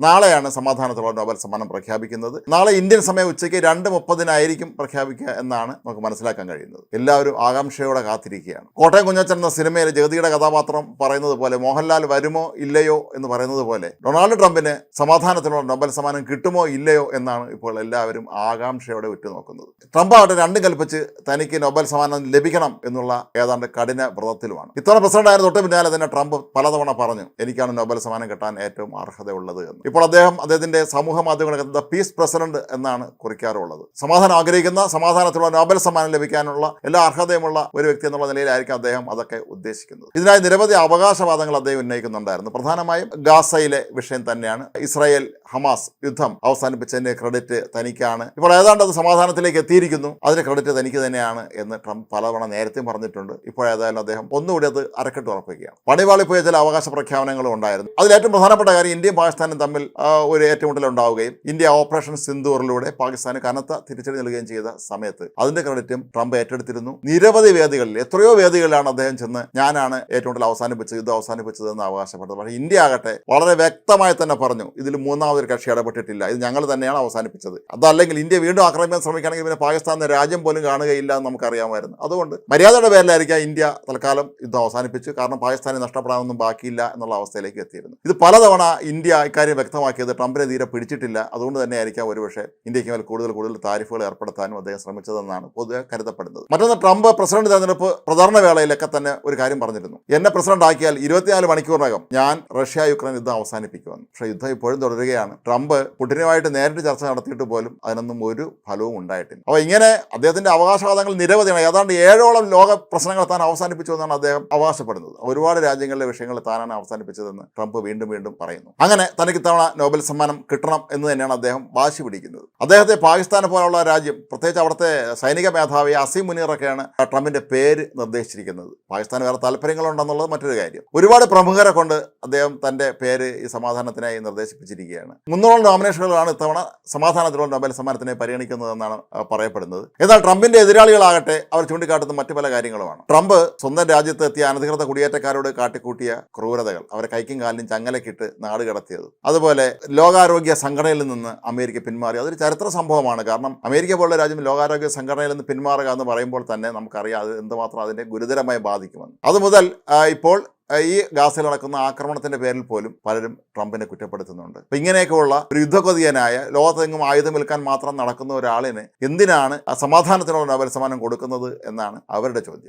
നാളെയാണ് സമാധാനത്തിലുള്ള നോബൽ സമ്മാനം പ്രഖ്യാപിക്കുന്നത്. നാളെ ഇന്ത്യൻ സമയം ഉച്ചയ്ക്ക് 2:30 പ്രഖ്യാപിക്കുക എന്നാണ് നമുക്ക് മനസ്സിലാക്കാൻ കഴിയുന്നത്. എല്ലാവരും ആകാംക്ഷയോടെ കാത്തിരിക്കുകയാണ്. കോട്ടയം കുഞ്ഞച്ചൻ എന്ന സിനിമയിൽ ജഗതിയുടെ കഥാപാത്രം പറയുന്നത് പോലെ, മോഹൻലാൽ വരുമോ ഇല്ലയോ എന്ന് പറയുന്നത് പോലെ, ഡൊണാൾഡ് ട്രംപിന് സമാധാനത്തിനുള്ള നോബൽ സമ്മാനം കിട്ടുമോ ഇല്ലയോ എന്നാണ് ഇപ്പോൾ എല്ലാവരും ആകാംക്ഷയോടെ ഉറ്റുനോക്കുന്നത്. ട്രംപ് ആവട്ടെ രണ്ടും കൽപ്പിച്ച് തനിക്ക് നോബൽ സമ്മാനം ലഭിക്കണം എന്നുള്ള ഏതാണ്ട് കഠിന വ്രതത്തിലുമാണ്. ഇത്തവണ പ്രസിഡന്റായ തൊട്ട് പിന്നാലെ തന്നെ ട്രംപ് പലതവണ പറഞ്ഞു, എനിക്കാണ് നോബൽ സമ്മാനം കിട്ടാൻ ഏറ്റവും അർഹതയുള്ളത് എന്ന്. ഇപ്പോൾ അദ്ദേഹത്തിന്റെ സമൂഹ മാധ്യമങ്ങളിൽ ദ പീസ് പ്രസിഡന്റ് എന്നാണ് കുറിക്കാറുള്ളത്. സമാധാനം ആഗ്രഹിക്കുന്ന, സമാധാനത്തിലുള്ള നോബൽ സമ്മാനം ലഭിക്കാനുള്ള എല്ലാ അർഹതയുമുള്ള ഒരു വ്യക്തി എന്നുള്ള നിലയിലായിരിക്കും അദ്ദേഹം അതൊക്കെ ഉദ്ദേശിക്കുന്നത്. ഇതിനായി നിരവധി അവകാശവാദങ്ങൾ അദ്ദേഹം ഉന്നയിക്കുന്നുണ്ടായിരുന്നു. പ്രധാനമായും ഗാസയിലെ വിഷയം തന്നെയാണ്. ഇസ്രായേൽ ഹമാസ് യുദ്ധം അവസാനിപ്പിച്ചതിന്റെ ക്രെഡിറ്റ് തനിക്കാണ്. ഇപ്പോൾ ഏതാണ്ട് അത് സമാധാനത്തിലേക്ക് എത്തിയിരിക്കുന്നു, അതിന്റെ ക്രെഡിറ്റ് തനിക്ക് തന്നെയാണ് എന്ന് ട്രംപ് പലതവണ നേരത്തെയും പറഞ്ഞിട്ടുണ്ട്. ഇപ്പോൾ ഏതായാലും അദ്ദേഹം ഒന്നുകൂടി അത് അരക്കെട്ട് ഉറപ്പിക്കുകയാണ്. പണിപാളിപ്പോയ ചില അവകാശ പ്രഖ്യാപനങ്ങളും ഉണ്ടായിരുന്നു. അതിൽ ഏറ്റവും പ്രധാനപ്പെട്ട കാര്യം, ഇന്ത്യയും പാകിസ്ഥാനും തമ്മിൽ ഒരു ഏറ്റുമുട്ടൽ ഉണ്ടാവുകയും ഇന്ത്യ ഓപ്പറേഷൻ സിന്ദൂറിലൂടെ പാകിസ്ഥാന് കനത്ത തിരിച്ചടി നൽകുകയും ചെയ്ത സമയത്ത് അതിന്റെ ക്രെഡിറ്റും ട്രംപ് ഏറ്റെടുത്തിരുന്നു. നിരവധി വേദികളിൽ, എത്രയോ വേദികളിലാണ് അദ്ദേഹം ചെന്ന് ഞാനാണ് ഏറ്റുമുട്ടൽ അവസാനിപ്പിച്ചത്, യുദ്ധം അവസാനിപ്പിച്ചതെന്ന് അവകാശപ്പെട്ടത്. പക്ഷേ ഇന്ത്യ ആകട്ടെ വളരെ വ്യക്തമായി തന്നെ പറഞ്ഞു, ഇതിൽ മൂന്നാമതൊരു കക്ഷി ഇടപെട്ടിട്ടില്ല, ഇത് ഞങ്ങൾ തന്നെയാണ് അവസാനിപ്പിച്ചത്. അതല്ലെങ്കിൽ ഇന്ത്യ വീണ്ടും ആക്രമിക്കാൻ ശ്രമിക്കുകയാണെങ്കിൽ പിന്നെ പാകിസ്ഥാൻ രാജ്യം പോലും കാണുകയില്ല എന്ന് നമുക്കറിയാമായിരുന്നു. അതുകൊണ്ട് മര്യാദയുടെ പേരിലായിരിക്കാം ഇന്ത്യ തൽക്കാലം യുദ്ധം അവസാനിപ്പിച്ചു. കാരണം പാകിസ്ഥാനെ നഷ്ടപ്പെടാനൊന്നും ബാക്കിയില്ല എന്നുള്ള അവസ്ഥയിലേക്ക് എത്തിയിരുന്നു. ഇത് പലതവണ ഇന്ത്യ ഇക്കാര്യം വ്യക്തമാക്കിയത് ട്രംപിനെ തീരെ പിടിച്ചിട്ടില്ല. അതുകൊണ്ട് തന്നെ ആയിരിക്കാം ഒരുപക്ഷെ ഇന്ത്യക്ക് മേൽ കൂടുതൽ താരിഫുകൾ ഏർപ്പെടുത്താനും അദ്ദേഹം ശ്രമിച്ചതെന്നാണ് പൊതുവെ കരുതപ്പെടുന്നത്. മറ്റൊന്ന്, ട്രംപ് പ്രസിഡന്റ് തെരഞ്ഞെടുപ്പ് പ്രചാരണ വേളയിലൊക്കെ തന്നെ ഒരു കാര്യം പറഞ്ഞിരുന്നു, എന്നെ പ്രസിഡന്റ് ആക്കിയാൽ 24 മണിക്കൂറിനകം ഞാൻ റഷ്യ യുക്രൈൻ യുദ്ധം അവസാനിപ്പിക്കുമെന്ന്. പക്ഷേ യുദ്ധം ഇപ്പോഴും തുടരുകയാണ്. ട്രംപ് പുടിനുമായിട്ട് നേരിട്ട് ചർച്ച നടത്തിയിട്ട് പോലും അതിനൊന്നും ഒരു ഫലവും ഉണ്ടായിട്ടില്ല. അപ്പോൾ ഇങ്ങനെ അദ്ദേഹത്തിന്റെ അവകാശവാദങ്ങൾ നിരവധിയാണ്. ഏതാണ്ട് 7ഓളം ലോക പ്രശ്നങ്ങൾ താൻ അവസാനിപ്പിച്ചു എന്നാണ് അദ്ദേഹം അവകാശപ്പെടുന്നത്. ഒരുപാട് രാജ്യങ്ങളിലെ വിഷയങ്ങൾ താനാണ് അവസാനിപ്പിച്ചതെന്ന് ട്രംപ് വീണ്ടും വീണ്ടും പറയുന്നു. അങ്ങനെ തനിക്ക് ഇത്തവണ നോബൽ സമ്മാനം കിട്ടണം എന്ന് തന്നെയാണ് അദ്ദേഹം വാശി പിടിക്കുന്നത്. അദ്ദേഹത്തെ പാകിസ്ഥാനെ പോലുള്ള രാജ്യം, പ്രത്യേകിച്ച് അവിടുത്തെ സൈനിക മേധാവി അസീം മുനീറൊക്കെയാണ് ട്രംപിന്റെ പേര് നിർദ്ദേശിച്ചിരിക്കുന്നത്. പാകിസ്ഥാന് വേറെ താല്പര്യങ്ങളുണ്ടെന്നുള്ളത് മറ്റൊരു കാര്യം. ഒരുപാട് പ്രമുഖരെ കൊണ്ട് അദ്ദേഹം തന്റെ പേര് ഈ സമാധാനത്തിനായി നിർദ്ദേശിപ്പിച്ചിരിക്കുകയാണ്. 300 നോമിനേഷനുകളാണ് ഇത്തവണ സമാധാനത്തിലുള്ള നോബൽ സമ്മാനത്തിനെ പരിഗണിക്കുന്നതെന്നാണ് പറയപ്പെടുന്നത്. എന്നാൽ ട്രംപിന്റെ എതിരാളികളാകട്ടെ അവർ ചൂണ്ടിക്കാട്ടുന്ന മറ്റു പല കാര്യങ്ങളുമാണ്. ട്രംപ് സ്വന്തം രാജ്യത്ത് എത്തിയ അനധികൃത കുടിയേറ്റക്കാരോട് കാട്ടിക്കൂട്ടിയ ക്രൂരതകൾ, അവരെ കൈക്കും കാലിനും ചങ്ങലക്കിട്ട് നാട് കടത്തിയത്, അതുപോലെ ലോകാരോഗ്യ സംഘടനയിൽ നിന്ന് അമേരിക്ക പിന്മാറി, അതൊരു ചരിത്ര സംഭവമാണ്. കാരണം അമേരിക്ക പോലുള്ള രാജ്യം ലോകാരോഗ്യ സംഘടനയിൽ നിന്ന് പിന്മാറുക എന്ന് പറയുമ്പോൾ തന്നെ നമുക്കറിയാം അത് എന്തുമാത്രം അതിനെ ഗുരുതരമായി ബാധിക്കുമെന്ന്. അതുമുതൽ ഇപ്പോൾ ഈ ഗാസയിൽ നടക്കുന്ന ആക്രമണത്തിന്റെ പേരിൽ പോലും പലരും ട്രംപിനെ കുറ്റപ്പെടുത്തുന്നുണ്ട്. അപ്പം ഇങ്ങനെയൊക്കെയുള്ള ഒരു യുദ്ധകൊതിയനായ, ലോകത്തെങ്ങും ആയുധം വിൽക്കാൻ മാത്രം നടക്കുന്ന ഒരാളിന് എന്തിനാണ് സമാധാനത്തിനുള്ള നോബൽ സമ്മാനം കൊടുക്കുന്നത് എന്നാണ് അവരുടെ ചോദ്യം.